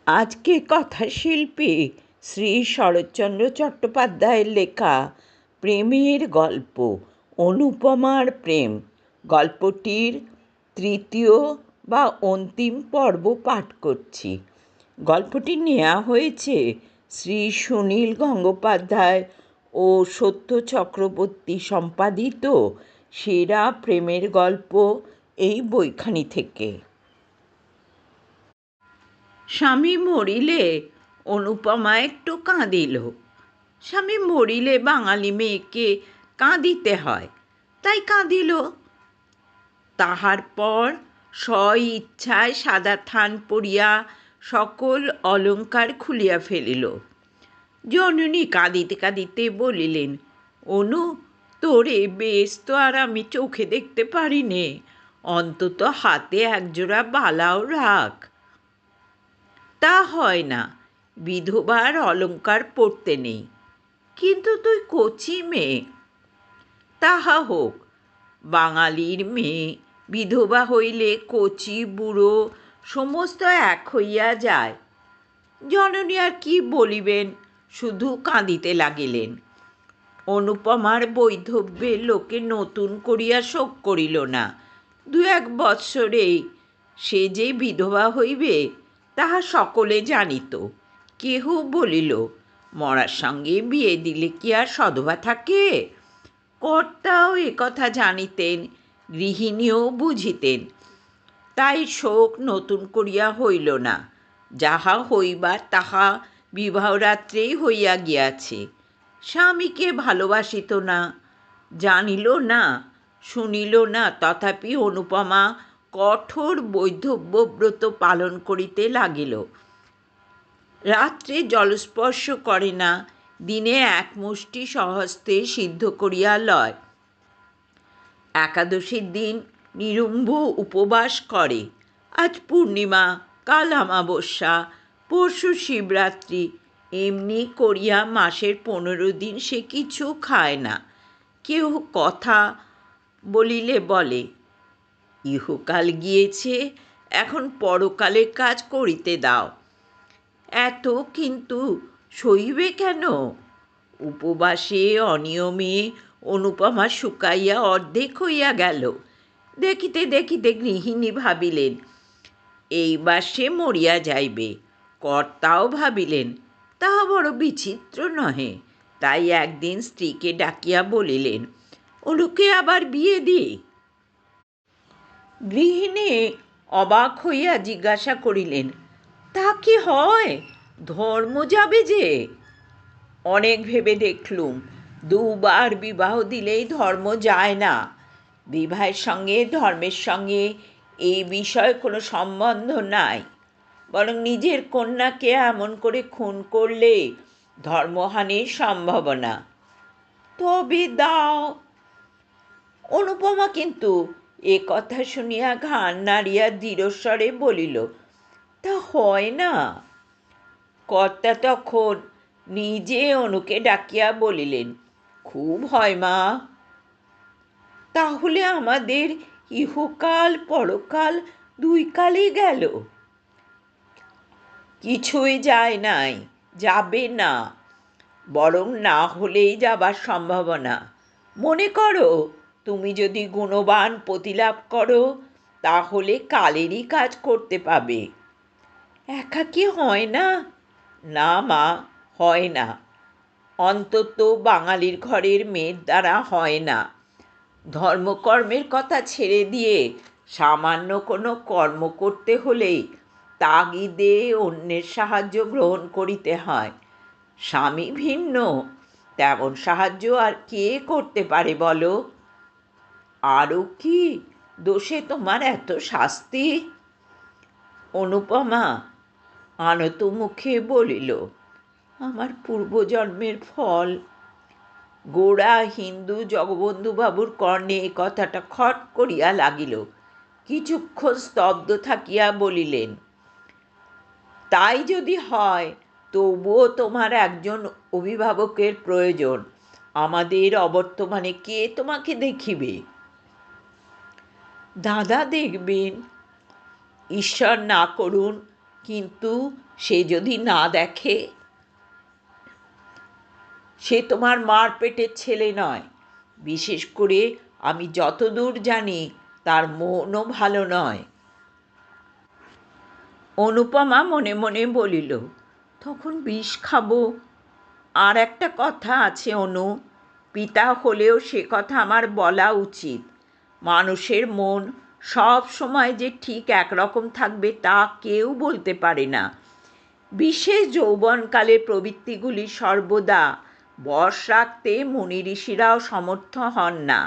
আজকে কথাশিল্পী শ্রী শরৎচন্দ্র চট্টোপাধ্যায়ের লেখা প্রেমের গল্প অনুপমার প্রেম গল্পটির তৃতীয় বা অন্তিম পর্ব পাঠ করছি। গল্পটি নেওয়া হয়েছে শ্রী সুনীল গঙ্গোপাধ্যায় ও সত্য চক্রবর্তী সম্পাদিত সেরা প্রেমের গল্প এই বইখানি থেকে। স্বামী মরিলে অনুপমা একটু কাঁদিল। স্বামী মরিলে বাঙালি মেয়েকে কাঁদিতে হয়, তাই কাঁদিল। তাহার পর স্ব-ইচ্ছায় সাদা থান পরিয়া সকল অলঙ্কার খুলিয়া ফেলিল। জননী কাঁদিতে কাঁদিতে বলিলেন, অনু, তোরে বেশ তো আর আমি চোখে দেখতে পারি নে, অন্তত হাতে একজোড়া বালাও রাখ। তা হয় না, বিধবার অলঙ্কার পরতে নেই। কিন্তু তুই কচি মেয়ে। তাহা হোক, বাঙালির মেয়ে বিধবা হইলে কচি বুড়ো সমস্ত এক হইয়া যায়। জননী আর কি বলিবেন, শুধু কাঁদিতে লাগিলেন। অনুপমার বৈধব্যে লোকে নতুন করিয়া শোক করিল না। 2-1 বৎসরেই সে যে বিধবা হইবে তাহা সকলে জানিত। কেহ বলিল, মরার সঙ্গে বিয়ে দিলে কি আর সধবা থাকে? কর্তাও একথা জানিতেন, গৃহিণীও বুঝিতেন। তাই শোক নতুন করিয়া হইল না। যাহা হইবার তাহা বিবাহরাত্রেই হইয়া গিয়াছে। স্বামীকে ভালোবাসিত না, জানিল না, শুনিল না, তথাপি অনুপমা কঠোর বৈধব্যব্রত পালন করিতে লাগিল। রাত্রে জলস্পর্শ করে না, দিনে 1 মুষ্টি স্বহস্তে সিদ্ধ করিয়া লয়। একাদশীর দিন নিরুম্ভ উপবাস করে। আজ পূর্ণিমা, কাল অমাবস্যা, পরশু শিবরাত্রি, এমনি করিয়া মাসের 15 দিন সে কিছু খায় না। কেউ কথা বলিলে বলে, ইহকাল গিয়েছে, এখন পরকালের কাজ করিতে দাও। এত কিন্তু সইবে কেন? উপবাসে অনিয়মে অনুপমা শুকাইয়া অর্ধেক হইয়া গেল। দেখিতে দেখিতে গৃহিণী ভাবিলেন, এইবার সে মরিয়া যাইবে। কর্তাও ভাবিলেন, তাহা বড় বিচিত্র নহে। তাই একদিন স্ত্রীকে ডাকিয়া বলিলেন, অনুকে আবার বিয়ে দিই। গৃহিণী অবাক হইয়া জিজ্ঞাসা করিলেন, তা কি হয়? ধর্ম যাবে যে। অনেক ভেবে দেখলুম, 2 বার বিবাহ দিলেই ধর্ম যায় না। বিবাহের সঙ্গে ধর্মের সঙ্গে এই বিষয়ে কোনো সম্বন্ধ নাই। বরং নিজের কন্যাকে এমন করে খুন করলে ধর্মহানির সম্ভাবনা। তবে দাও। অনুপমা কিন্তু এ কথা শুনিয়া ঘাড় নাড়িয়া দৃঢ়স্বরে বলিল, তা হয় না। কর্তা তখন নিজে অনুকে ডাকিয়া বলিলেন, খুব হয় মা। তাহলে আমাদের ইহকাল পরকাল 2 কালই গেল। কিছুই যায় নাই, যাবে না, বরং না হলেই যাবার সম্ভাবনা। মনে করো, তুমি যদি গুণবান প্রতিলাভ করো, তাহলে কালেরই কাজ করতে পাবে। একা কি হয় না? না মা, হয় না। অন্তত বাঙালির ঘরের মেয়ের দ্বারা হয় না। ধর্মকর্মের কথা ছেড়ে দিয়ে সামান্য কোনো কর্ম করতে হলেই তাগিদে অন্যের সাহায্য গ্রহণ করিতে হয়। স্বামী ভিন্ন, তেমন সাহায্য আর কে করতে পারে বলো? আরও কি দোষে তোমার এত শাস্তি? অনুপমা আনত মুখে বলিল, আমার পূর্বজন্মের ফল। গোড়া হিন্দু জগবন্ধুবাবুর কর্ণে এ কথাটা খট করিয়া লাগিল। কিছুক্ষণ স্তব্ধ থাকিয়া বলিলেন, তাই যদি হয়, তবুও তোমার একজন অভিভাবকের প্রয়োজন। আমাদের অবর্তমানে কে তোমাকে দেখিবে? দাদা দেখবেন। ঈশ্বর না করুন, কিন্তু সে যদি না দেখে, সে তোমার মার পেটের ছেলে নয়। বিশেষ করে আমি যতদূর জানি তার মনও ভালো নয়। অনুপমা মনে মনে বলিল, তখন বিষ খাবো। আর একটা কথা আছে অনু, পিতা হলেও সে কথা আমার বলা উচিত। মানুষের মন সব সময় যে ঠিক একরকম থাকবে তা কেউ বলতে পারে না। বিশেষ যৌবনকালে প্রবৃত্তিগুলি সর্বদা বশ রাখতে মুনি ঋষিরাও সমর্থ হন না।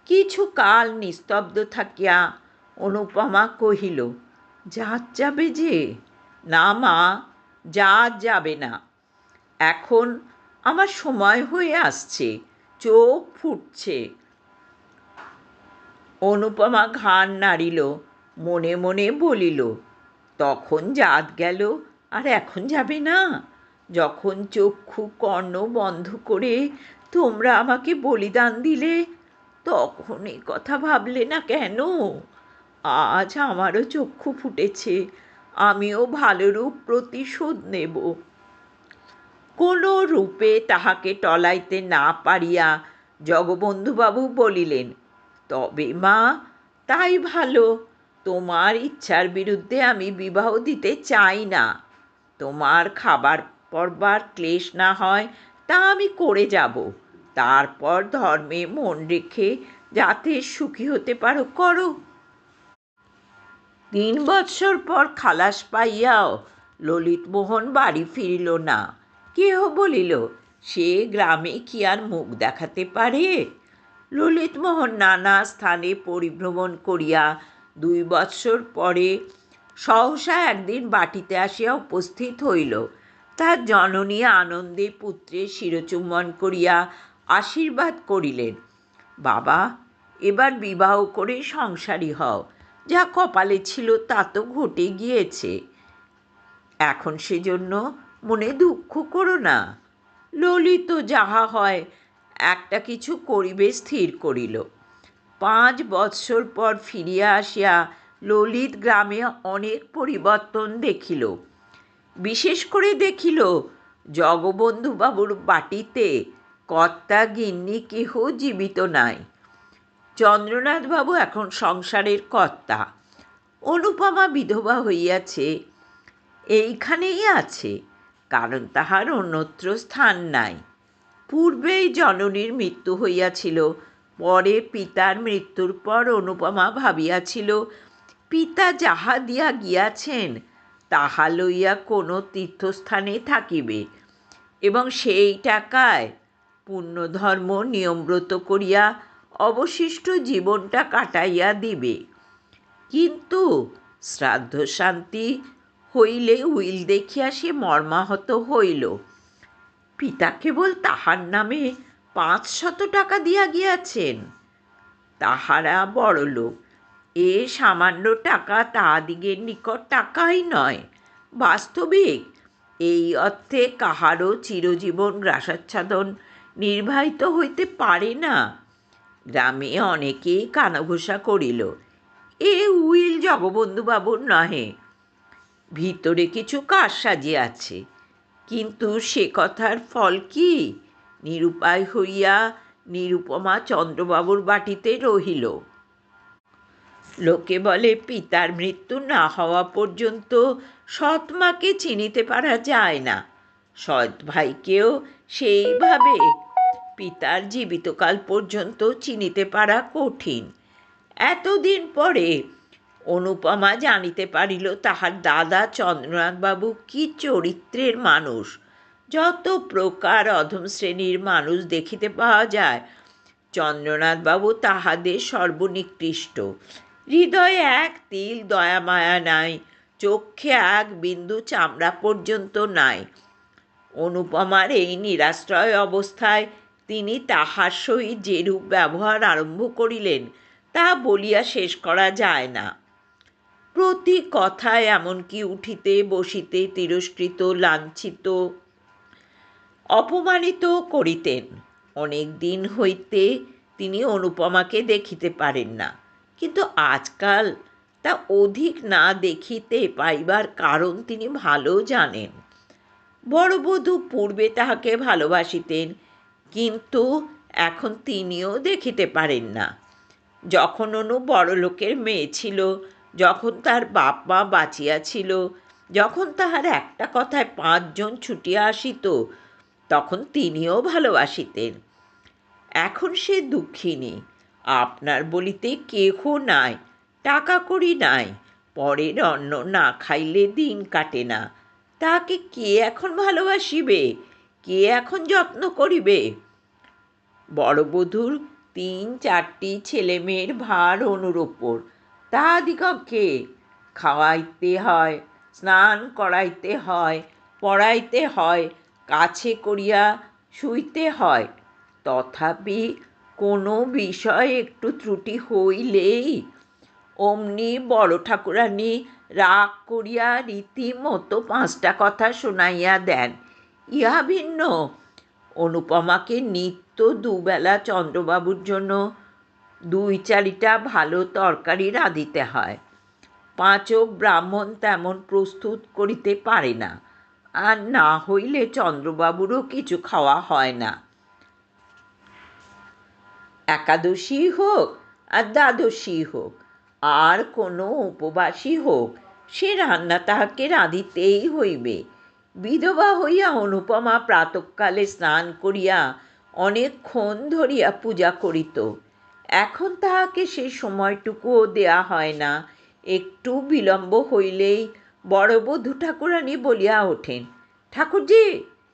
কিছু কাল নিস্তব্ধ থাকিয়া অনুপমা কহিল, জাত যাবে যে? না মা, জাত যাবে না। এখন আমার সময় হয়ে আসছে, চোখ ফুটছে। অনুপমা ঘাড় নাড়িল, মনে মনে বলিল, তখন জাত গেল আর এখন যাবে না? যখন চক্ষু কর্ণ বন্ধ করে তোমরা আমাকে বলিদান দিলে, তখন এ কথা ভাবলে না কেন? আজ আমারও চক্ষু ফুটেছে, আমিও ভালোরূপ প্রতিশোধ নেব। কোনো রূপে তাহাকে টলাইতে না পারিয়া জগবন্ধুবাবু বলিলেন, তবে মা, তাই ভালো। তোমার ইচ্ছার বিরুদ্ধে আমি বিবাহ দিতে চাই না। তোমার খাবার পরবার ক্লেশ না হয় তা আমি করে যাব। তারপর ধর্মে মন রেখে যাতে সুখী হতে পারো করো। 3 বৎসর পর খালাস পাইয়াও ললিতমোহন বাড়ি ফিরিল না। কেহ বলিল, সে গ্রামে কি আর মুখ দেখাতে পারে? ললিতমোহন নানা স্থানে পরিভ্রমণ করিয়া 2 বৎসর পরে সহসা একদিন বাটিতে আসিয়া উপস্থিত হইল। তার জননী আনন্দে পুত্রের শিরচুম্বন করিয়া আশীর্বাদ করিলেন, বাবা, এবার বিবাহ করে সংসারী হও। যা কপালে ছিল তা তো ঘটে গিয়েছে, এখন সেজন্য মনে দুঃখ করো না। ললিত যাহা হয় একটা কিছু করিবে স্থির করিল। 5 বৎসর পর ফিরিয়া আসিয়া ললিত গ্রামে অনেক পরিবর্তন দেখিল। বিশেষ করে দেখিল জগবন্ধুবাবুর বাটিতে কর্তা গিন্নি কেহ জীবিত নাই। চন্দ্রনাথবাবু এখন সংসারের কর্তা। অনুপমা বিধবা হইয়াছে, এইখানেই আছে, কারণ তাহার অন্যত্র স্থান নাই। পূর্বেই জননীর মৃত্যু হইয়াছিল। পরে পিতার মৃত্যুর পর অনুপমা ভাবিয়াছিল, পিতা যাহা দিয়া গিয়াছেন তাহা লইয়া কোনো তীর্থস্থানে থাকিবে এবং সেই টাকায় পুণ্যধর্ম নিয়মব্রত করিয়া অবশিষ্ট জীবনটা কাটাইয়া দিবে। কিন্তু শ্রাদ্ধ শান্তি হইলে উইল দেখিয়া সে মর্মাহত হইল। পিতা কেবল তাহার নামে 500 টাকা দিয়া গিয়াছেন। তাহারা বড়লোক, এ সামান্য টাকা তাহাদিগের নিকট টাকাই নয়। বাস্তবিক এই অর্থে কাহারও চিরজীবন গ্রাসাচ্ছাদন নির্বাহিত হইতে পারে না। গ্রামে অনেকেই কানাঘোষা করিল, এ উইল জগবন্ধুবাবুর নহে, ভিতরে কিছু কারসাজি আছে। কিন্তু সে কথার ফল কি? নিরুপায় হইয়া নিরুপমা চন্দ্রবাবুর বাটিতে রহিল। লোকে বলে, পিতার মৃত্যু না হওয়া পর্যন্ত সৎ মাকে চিনিতে পারা যায় না। সৎ ভাইকেও সেইভাবে পিতার জীবিতকাল পর্যন্ত চিনিতে পারা কঠিন। এতদিন পরে অনুপমা জানিতে পারিল তাহার দাদা চন্দ্রনাথবাবু কি চরিত্রের মানুষ। যত প্রকার অধম শ্রেণীর মানুষ দেখিতে পাওয়া যায়, চন্দ্রনাথবাবু তাহাদের সর্বনিকৃষ্ট। হৃদয়ে এক তিল দয়া মায়া নাই, চক্ষে এক বিন্দু চামড়া পর্যন্ত নাই। অনুপমার এই নিরাশ্রয় অবস্থায় তিনি তাহার সহিত যেরূপ ব্যবহার আরম্ভ করিলেন তা বলিয়া শেষ করা যায় না। প্রতি কথায় এমনকি উঠিতে বসিতে তিরস্কৃত, লাঞ্ছিত, অপমানিত করিতেন। অনেক দিন হইতে তিনি অনুপমাকে দেখিতে পারেন না, কিন্তু আজকাল তা অধিক না দেখিতে পাইবার কারণ তিনি ভালো জানেন। বড় বধূ পূর্বে তাহাকে ভালোবাসিতেন, কিন্তু এখন তিনিও দেখিতে পারেন না। যখন অনু বড়লোকের মেয়ে ছিল, যখন তার বাপ মা বাঁচিয়া ছিল, যখন তাহার একটা কথায় 5 জন ছুটিয়া আসিত, তখন তিনিও ভালোবাসিতেন। এখন সে দুঃখিনী, আপনার বলিতে কেহ নাই, টাকা কড়ি নাই, পরের অন্ন না খাইলে দিন কাটে না। তাকে কে এখন ভালোবাসিবে, কে এখন যত্ন করিবে? বড়বধূর 3-4টি ছেলেমেয়ের ভার অনুর ওপর। তাহাদিগকে খাওয়াইতে হয়, স্নান করাইতে হয়, পড়াইতে হয়, কাছে করিয়া শুইতে হয়। তথাপি কোনো বিষয় একটু ত্রুটি হইলেই অমনি বড় ঠাকুরানী রাগ করিয়া রীতিমতো 5টা কথা শোনাইয়া দেন। ইহা ভিন্ন, অনুপমাকে নিত্য দুবেলা চন্দ্রবাবুর জন্য 2-4টা ভালো তরকারি রাঁধিতে হয়। 5ক ব্রাহ্মণ তেমন প্রস্তুত করিতে পারে না, আর না হইলে চন্দ্রবাবুরও কিছু খাওয়া হয় না। একাদশী হোক আর দ্বাদশী হোক, আর কোনো উপবাসী হোক, সে রান্না তাহাকে রাঁধিতেই হইবে। বিধবা হইয়া অনুপমা প্রাতঃকালে স্নান করিয়া অনেকক্ষণ ধরিয়া পূজা করিত। এখন তাহাকে সে সময়টুকুও দেয়া হয় না। একটু বিলম্ব হইলেই বড়বধূ ঠাকুরানী বলিয়া ওঠেন, ঠাকুরজি,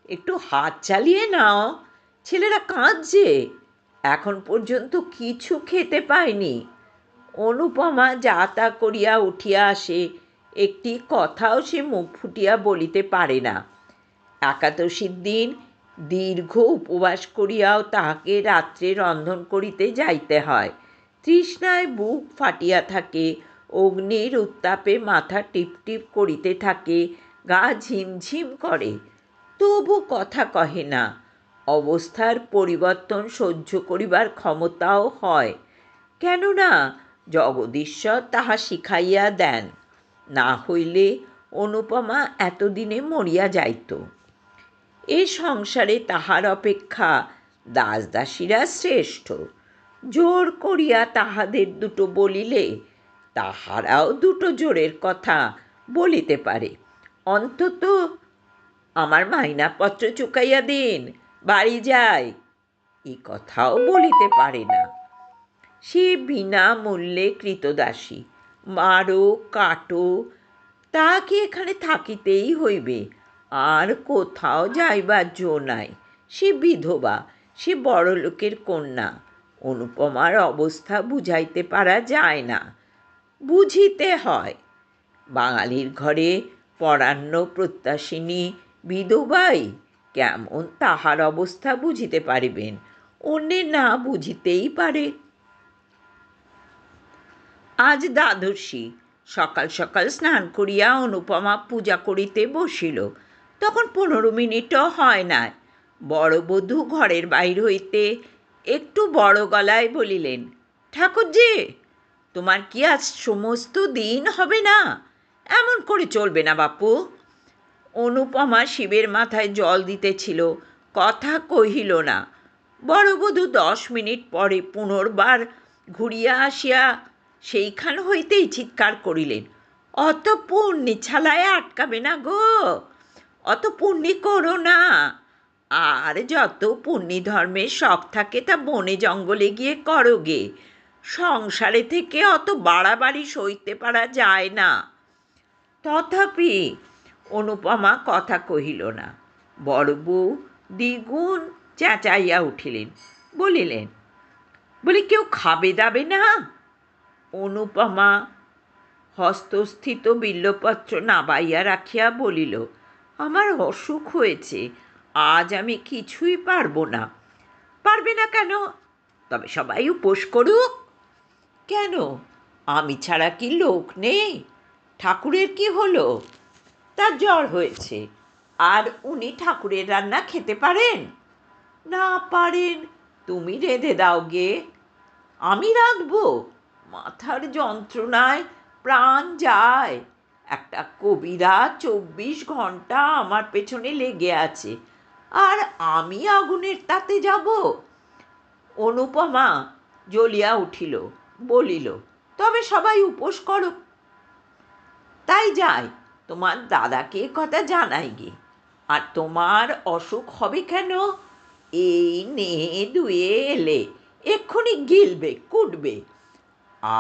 একটু হাত চালিয়ে নাও, ছেলেরা কাঁদছে, এখন পর্যন্ত কিছু খেতে পায়নি। অনুপমা যা তা করিয়া উঠিয়া আসে, একটি কথাও সে মুখ ফুটিয়া বলিতে পারে না। একাদশীর দিন দীর্ঘ উপবাস করিয়াও তাহাকে রাত্রে রন্ধন করিতে যাইতে হয়। তৃষ্ণায় বুক ফাটিয়া থাকে, অগ্নির উত্তাপে মাথা টিপটিপ করিতে থাকে, গা ঝিমঝিম করে, তবু কথা কহে না। অবস্থার পরিবর্তন সহ্য করিবার ক্ষমতাও হয়, কেননা জগদীশ্বর তাহা শিখাইয়া দেন, না হইলে অনুপমা এতদিনে মরিয়া যাইত। এ সংসারে তাহার অপেক্ষা দাসদাসীরা শ্রেষ্ঠ। জোর করিয়া তাহাদের দুটো বলিলে তাহারাও দুটো জোরের কথা বলিতে পারে। অন্তত আমার মাইনাপত্র চুকাইয়া দিন, বাড়ি যাই, এ কথাও বলিতে পারে না। সে বিনামূল্যে কৃতদাসী, মারো কাটো, তাহাকে এখানে থাকিতেই হইবে, আর কোথাও যাইবার জো নাই। সে বিধবা, সে বড়লোকের কন্যা। অনুপমার অবস্থা বুঝাইতে পারা যায় না, বুঝিতে হয়। বাঙালির ঘরে পরান্ন প্রত্যাশিনী বিধবাই কেমন তাহার অবস্থা বুঝিতে পারিবেন, অন্যে না বুঝিতেই পারে। আজ দ্বাদশী। সকাল সকাল স্নান করিয়া অনুপমা পূজা করিতে বসিল, তখন 15 মিনিটও হয় নাই। বড়বধূ ঘরের বাহির হইতে একটু বড় গলায় বলিলেন, ঠাকুরজি, তোমার কি আজ সমস্ত দিন হবে না? এমন করে চলবে না বাপু। অনুপমা শিবের মাথায় জল দিতেছিল, কথা কহিল না। বড়বধূ 10 মিনিট পরে পুনর্বার ঘুরিয়া আসিয়া সেইখান হইতেই চিৎকার করিলেন, অত পুণ্যি ছালায় আটকাবে না গো, অত পুণ্যি করো না। আর যত পুণ্যি ধর্মের শখ থাকে তা বনে জঙ্গলে গিয়ে করো গে, সংসারে থেকে অত বাড়াবাড়ি সইতে পারা যায় না। তথাপি অনুপমা কথা কহিল না। বড় বউ দ্বিগুণ চেঁচাইয়া উঠিলেন, বলি কেউ খাবে দাবে না? অনুপমা হস্তস্থিত বিল্বপত্র নাবাইয়া রাখিয়া বলিল, আমার অসুখ হয়েছে, আজ আমি কিছুই পারবো না। পারবে না কেন? তবে সবাই উপোস করুক। কেন, আমি ছাড়া কি লোক নেই? ঠাকুরের কি হলো? তার জ্বর হয়েছে, আর উনি ঠাকুরের রান্না খেতে পারেন? না পারেন, তুমি রেঁধে দাও গে। আমি রাঁধব? মাথার যন্ত্রণায় প্রাণ যায়। একটা কবিরা 24 ঘন্টা আমার পেছনে লেগে আছে, আর আমি আগুনের তাতে যাব? অনুপমা জ্বলিয়া উঠিল, বলিল, তবে সবাই উপোস করো। তাই যাই, তোমার দাদাকে কথা জানাই গে। আর তোমার অসুখ হবে কেন? এই নে দুয়ে এলে, এক্ষুনি গিলবে কুটবে।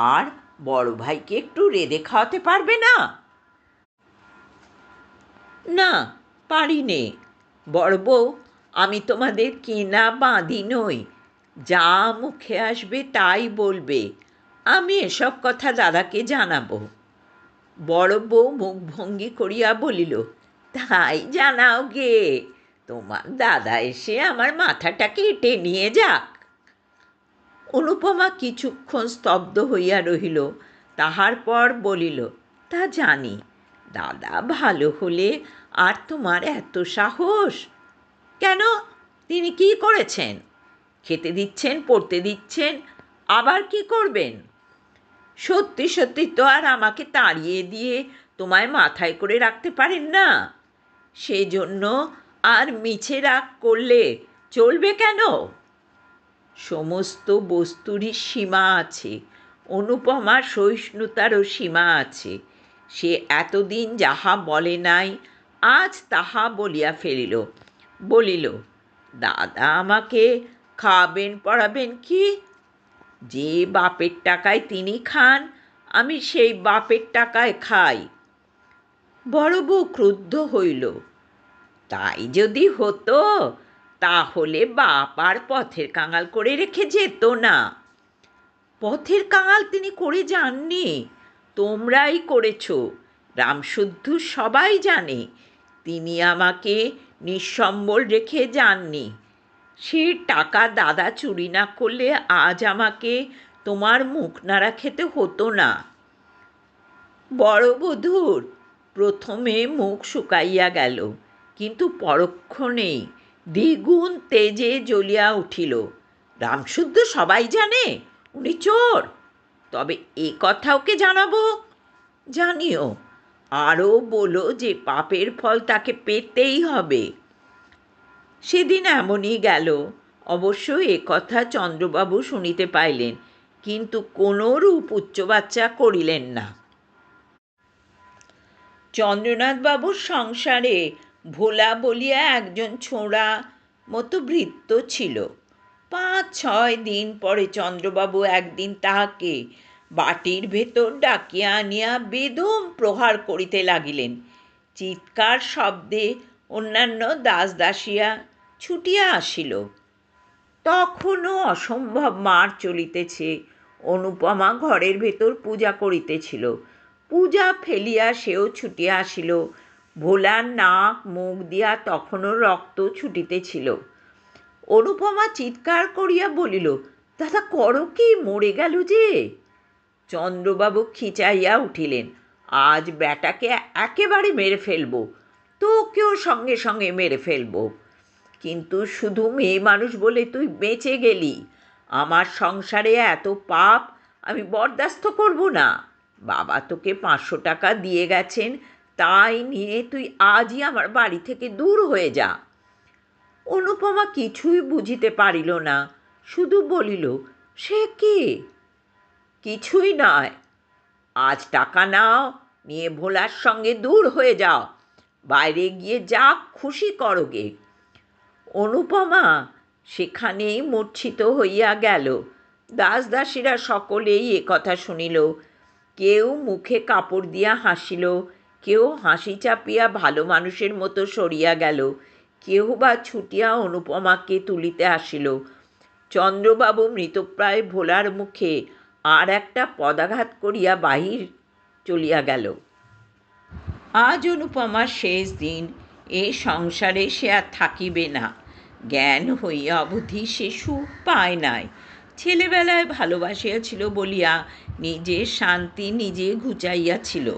আর বড় ভাইকে একটু রেঁধে খাওয়াতে পারবে না? না, পারি নে। বড় বউ, আমি তোমাদের কেনা বাঁধি নই, যা মুখে আসবে তাই বলবে। আমি এসব কথা দাদাকে জানাবো। বড় বউ মুখভঙ্গি করিয়া বলিল, তাই জানাও গে, তোমার দাদা এসে আমার মাথাটা কেটে নিয়ে যাক। অনুপমা কিছুক্ষণ স্তব্ধ হইয়া রহিল, তাহার পর বলিল, তা জানি, দাদা ভালো হলে আর তোমার এত সাহস কেন? তিনি কি করেছেন? খেতে দিচ্ছেন, পড়তে দিচ্ছেন, আবার কি করবেন? সত্যি সত্যি তো আর আমাকে তাড়িয়ে দিয়ে তোমায় মাথায় করে রাখতে পারেন না। সেজন্য আর মিছে রাগ করলে চলবে কেন? সমস্ত বস্তুরই সীমা আছে, অনুপমার সহিষ্ণুতারও সীমা আছে। সে এতদিন যাহা বলে নাই, আজ তাহা বলিয়া ফেলিল। বলিল, দাদা আমাকে খাওয়াবেন পড়াবেন কি? যে বাপের টাকায় তিনি খান, আমি সেই বাপের টাকায় খাই। বড় বউ ক্রুদ্ধ হইল, তাই যদি হতো তাহলে বাপ আর পথের কাঙাল করে রেখে যেত না। পথের কাঙাল তিনি করে যাননি, তোমরাই করেছ। রামশুদ্ধ সবাই জানে তিনি আমাকে নিঃসম্বল রেখে যাননি। সে টাকা দাদা চুরি না করলে আজ আমাকে তোমার মুখ নাড়া খেতে হতো না। বড় বধূর প্রথমে মুখ শুকাইয়া গেল, কিন্তু পরক্ষণেই দ্বিগুণ তেজে জ্বলিয়া উঠিল। রামশুদ্ধ সবাই জানে উনি চোর, তবে এ কথা ওকে জানাবো। জানিও, আরও বলো যে পাপের ফল তাকে পেতেই হবে। সেদিন এমনই গেল। অবশ্য এ কথা চন্দ্রবাবু শুনিতে পাইলেন, কিন্তু কোনরূপ উচ্চবাচ্চা করিলেন না। চন্দ্রনাথবাবুর সংসারে ভোলা বলিয়া একজন ছোঁড়া মতো ভৃত্য ছিল। 5-6 দিন পরে চন্দ্রবাবু একদিন তাহাকে বাটির ভেতর ডাকিয়া আনিয়া বেদম প্রহার করিতে লাগিলেন। চিৎকার শব্দে অন্যান্য দাসদাসীরা ছুটিয়া আসিল। তখনও অসম্ভব মার চলিতেছে। অনুপমা ঘরের ভেতর পূজা করিতেছিল। পূজা ফেলিয়া সেও ছুটিয়া আসিল। ভোলার নাক মুখ দিয়া তখনও রক্ত ছুটিতেছিল। অনুপমা চিৎকার করিয়া বলিল, দাদা করো কি, মরে গেল যে। চন্দ্রবাবু খিচাইয়া উঠিলেন, আজ ব্যাটাকে একেবারে মেরে ফেলব, তোকেও সঙ্গে সঙ্গে মেরে ফেলব। কিন্তু শুধু মেয়ে মানুষ বলে তুই বেঁচে গেলি। আমার সংসারে এত পাপ আমি বরদাস্ত করব না। বাবা তোকে 500 টাকা দিয়ে গেছেন, তাই নিয়ে তুই আজই আমার বাড়ি থেকে দূর হয়ে যা। অনুপমা কিছুই বুঝিতে পারিল না, শুধু বলিল, সে কি? কিছুই নয়, আজ টাকা নাও, নিয়ে ভোলার সঙ্গে দূর হয়ে যাও, বাইরে গিয়ে যা খুশি করোগে। অনুপমা সেখানেই মূর্ছিত হইয়া গেল। দাসদাসীরা সকলেই এ কথা শুনিল। কেউ মুখে কাপড় দিয়া হাসিল, কেউ হাসি চাপিয়া ভালো মানুষের মতো সরিয়া গেল, কেউ বা ছুটিয়া অনুপমাকে তুলিতে আসিল। চন্দ্রবাবু মৃতপ্রায় ভোলার মুখে আর একটা পদাঘাত করিয়া বাহির চলিয়া গেল। আজ অনুপমার শেষ দিন। এ সংসারে সে আর থাকিবে না। জ্ঞান হইয়া অবধি সে সুখ পায় নাই। ছেলেবেলায় ভালোবাসিয়াছিল বলিয়া নিজের শান্তি নিজে ঘুচাইয়াছিল।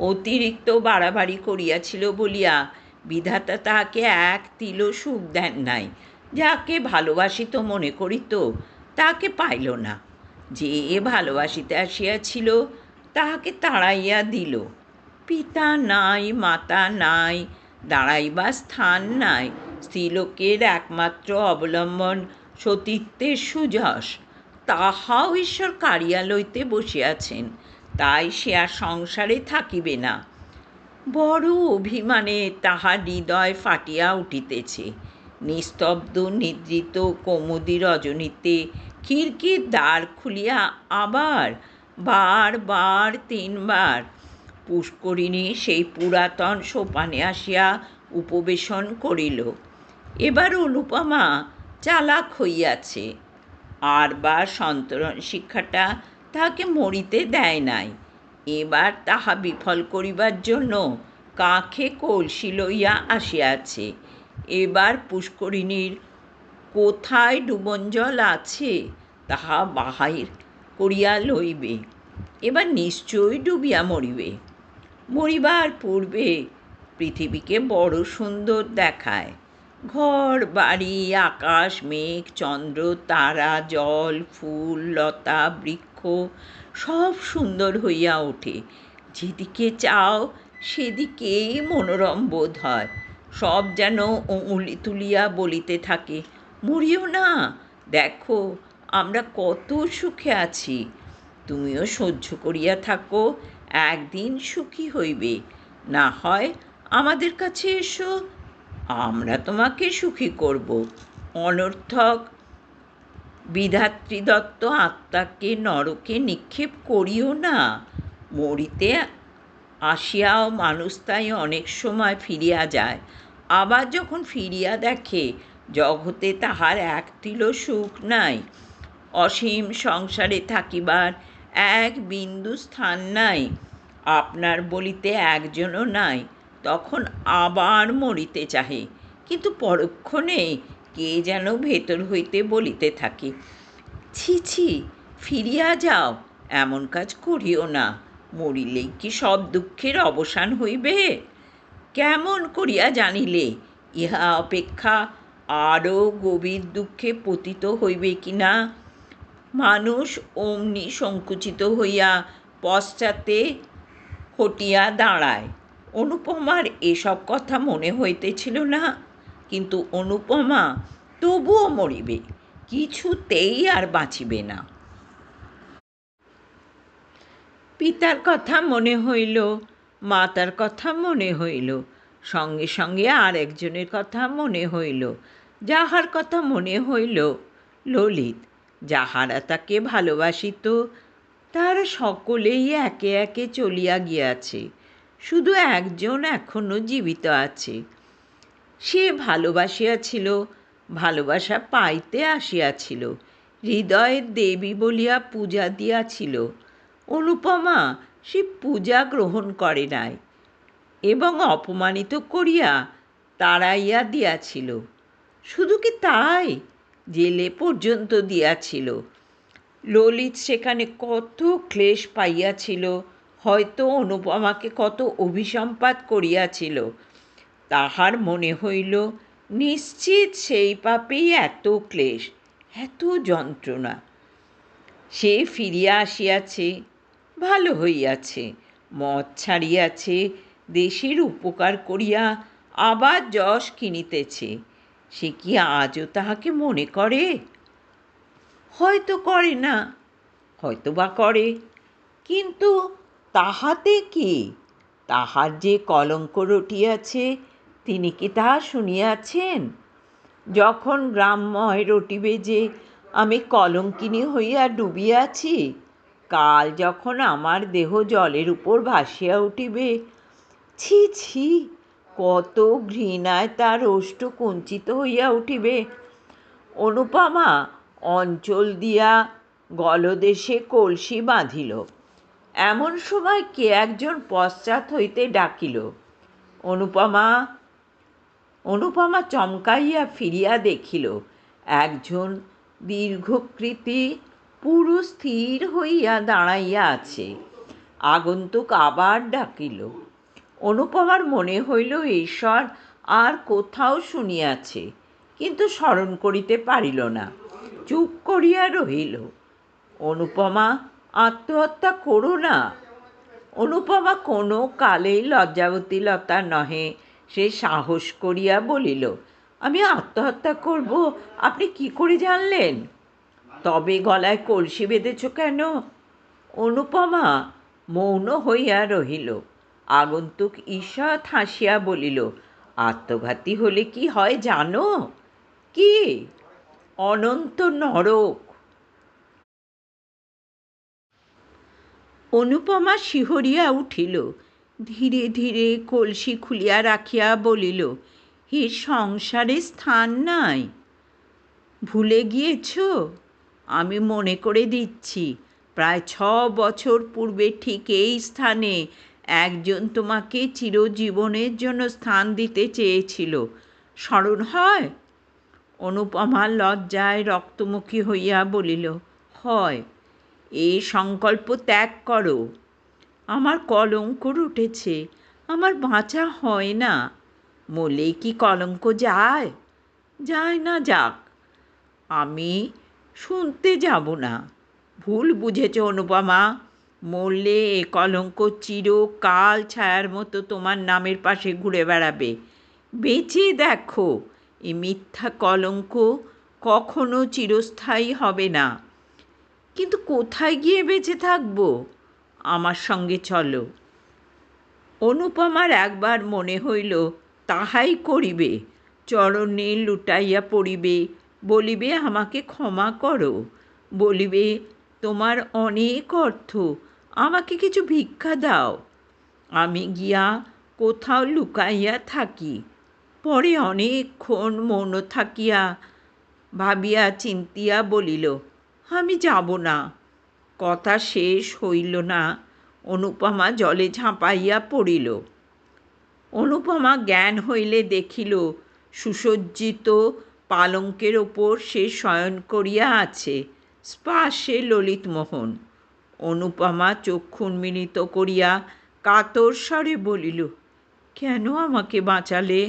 অতিরিক্ত বাড়াবাড়ি করিয়াছিল বলিয়া বিধাতা তাহাকে এক তিলও সুখ দেন নাই। যাকে ভালোবাসিত মনে করিত তাকে পাইল না। যে ভালোবাসিতে আসিয়াছিল তাহাকে তাড়াইয়া দিল। পিতা নাই, মাতা নাই, দাঁড়াইবার স্থান নাই, স্ত্রীলোকের একমাত্র অবলম্বন সতীত্বের সুযশ, তাহাও ঈশ্বর কাড়িয়া লইতে বসিয়াছেন। তাই সে আর সংসারে থাকিবে না। বড় অভিমানে তাহার হৃদয় ফাটিয়া উঠিতেছে। নিস্তব্ধ নিদ্রিত কৌমুদী রজনীতে খিড়কির দ্বার খুলিয়া আবার বার 3বার পুষ্করিণী সেই পুরাতন সোপানে আসিয়া উপবেশন করিল। এবার অনুপমা চালাক হইয়াছে। আরবার সন্তরণ শিক্ষাটা তাহাকে মরিতে দেয় নাই। এবার তাহা বিফল করিবার জন্য কাঁখে কলসি লইয়া আসিয়াছে। এবার পুষ্করিণীর কোথায় ডুবন জল আছে তাহা বাহির করিয়া লইবে। এবার নিশ্চয়ই ডুবিয়া মরিবে। মরিবার পূর্বে পৃথিবীকে বড় সুন্দর দেখায়। ঘর বাড়ি, আকাশ, মেঘ, চন্দ্র, তারা, জল, ফুল, লতা, বৃক্ষ সব সুন্দর হইয়া ওঠে। যেদিকে চাও সেদিকেই মনোরম বোধ হয়। সব যেন অঙ্গুলি তুলিয়া বলিতে থাকে, মরিও না, দেখো আমরা কত সুখে আছি। তুমিও সহ্য করিয়া থাকো, একদিন সুখী হইবে। না হয় আমাদের কাছে এসো, আমরা তোমাকে সুখী করব। অনর্থক বিধাতৃদত্ত আত্মাকে নরকে নিক্ষেপ করিও না। মরিতে আসিয়াও মানুষ তাই অনেক সময় ফিরিয়া যায়। আবার যখন ফিরিয়া দেখে জগতে তাহার এক তিলও সুখ নাই, অসীম সংসারে থাকিবার এক বিন্দু স্থান নাই, আপনার বলিতে একজনও নাই, তখন আবার মরিতে চাহে। কিন্তু পরক্ষণে কে যেন ভেতর হইতে বলিতে থাকে, ছি ছি, ফিরিয়া যাও, এমন কাজ করিও না, মরিলেই কি সব দুঃখের অবসান হইবে? কেমন করিয়া জানিলে ইহা অপেক্ষা আরও গভীর দুঃখে পতিত হইবে কি না? মানুষ অমনি সংকুচিত হইয়া পশ্চাতে হটিয়া দাঁড়ায়। অনুপমার এসব কথা মনে হইতেছিল না, কিন্তু অনুপমা তবুও মরিবে, কিছুতেই আর বাঁচিবে না। পিতার কথা মনে হইল, মাতার কথা মনে হইল, সঙ্গে সঙ্গে আর একজনের কথা মনে হইল। যাহার কথা মনে হইল ললিত। যাহারা তাকে ভালোবাসিত তারা সকলেই একে একে চলিয়া গিয়াছে। শুধু একজন এখনো জীবিত আছে। সে ভালোবাসিয়াছিল, ভালোবাসা পাইতে আসিয়াছিল, হৃদয়ের দেবী বলিয়া পূজা দিয়াছিল। অনুপমা সে পূজা গ্রহণ করে নাই এবং অপমানিত করিয়া তাড়াইয়া দিয়াছিল। শুধু কি তাই, জেলে পর্যন্ত দিয়াছিল। ললিত সেখানে কত ক্লেশ পাইয়াছিল, হয়তো অনুপমাকে কত অভিসম্পাত করিয়াছিল। তাহার মনে হইল নিশ্চিত সেই পাপেই এত ক্লেশ, এত যন্ত্রণা। সে ফিরিয়া আসিয়াছে, ভালো হইয়াছে, মদ ছাড়িয়াছে, দেশের উপকার করিয়া আবার যশ কিনিতেছে। সে কি আজও তাহাকে মনে করে? হয়তো করে না, হয়তো বা করে, কিন্তু তাহাতে কি? তাহার যে কলঙ্ক রটিয়াছে তিনি কি তাহা শুনিয়াছেন? যখন গ্রামময় রটিবে যে আমি কলঙ্কিনী হইয়া ডুবিয়াছি, কাল যখন আমার দেহ জলের উপর ভাসিয়া উঠিবে, ছি ছি, কত ঘৃণায় তার ওষ্ঠ কুঞ্চিত হইয়া উঠিবে। অনুপমা অঞ্চল দিয়া গলদেশে কলসি বাঁধিল। এমন সময় কে একজন পশ্চাৎ হইতে ডাকিল, অনুপমা। অনুপমা চমকাইয়া ফিরিয়া দেখিল একজন দীর্ঘকৃতি পুরুষ স্থির হইয়া দাঁড়াইয়া আছে। আগন্তুক আবার ডাকিল। অনুপমার মনে হইল ঈশ্বর আর কোথাও শুনিয়াছে, কিন্তু স্মরণ করিতে পারিল না, চুপ করিয়া রহিল। অনুপমা, আত্মহত্যা করো না, অনুপমা কোনো কালেই লজ্জাবতী লতা নহে। সে সাহস করিয়া বলিল, আমি আত্মহত্যা করব আপনি কি করে জানলেন? তবে গলায় কলসি বেঁধেছ কেন? অনুপমা মৌন হইয়া রহিল। আগন্তুক ঈষৎ হাসিয়া বলিল, আত্মঘাতী হলে কি হয় জানো? কি? অনন্ত নরক। অনুপমা শিহরিয়া উঠিল। ধীরে ধীরে কলসি খুলিয়া রাখিয়া বলিল, এ সংসারে স্থান নাই। ভুলে গিয়েছ? আমি মনে করে দিচ্ছি, প্রায় 6 বছর পূর্বে ঠিক এই স্থানে একজন তোমাকে চিরজীবনের জন্য স্থান দিতে চেয়েছিল। স্মরণ হয়? অনুপমা লজ্জায় রক্তমুখী হইয়া বলিল, হয়। এই সংকল্প ত্যাগ করো। আমার কলঙ্ক উঠেছে, আমার বাঁচা হয় না। মরলে কি কলঙ্ক যায়? যায় না, যাক, আমি শুনতে যাব না। ভুল বুঝেছ অনুপমা। মরলে এ কলঙ্ক চিরকাল ছায়ার মতো তোমার নামের পাশে ঘুরে বেড়াবে। বেঁচে দেখো, এ মিথ্যা কলঙ্ক কখনো চিরস্থায়ী হবে না। কিন্তু কোথায় গিয়ে বেঁচে থাকবো? আমার সঙ্গে চলো। অনুপমার একবার মনে হইল তাহাই করিবে। চরণে লুটাইয়া পড়িবে, বলিবে, আমাকে ক্ষমা করো। বলিবে, তোমার অনেক অর্থ, আমাকে কিছু ভিক্ষা দাও। আমি গিয়া কোথাও লুকাইয়া থাকি। পরে অনেকক্ষণ মৌন থাকিয়া ভাবিয়া চিন্তিয়া বলিল, আমি যাব না। কথা শেষ হইল না, অনুপমা জলে ঝাঁপাইয়া পড়িল। অনুপমা জ্ঞান হইলে দেখিল, সুসজ্জিত পালঙ্কের ওপর সে শয়ন করিয়া আছে, স্পার্শে ললিতমোহন। অনুপমা চক্ষু উন্মিলিত করিয়া কাতর স্বরে বলিল, কেন আমাকে বাঁচালে?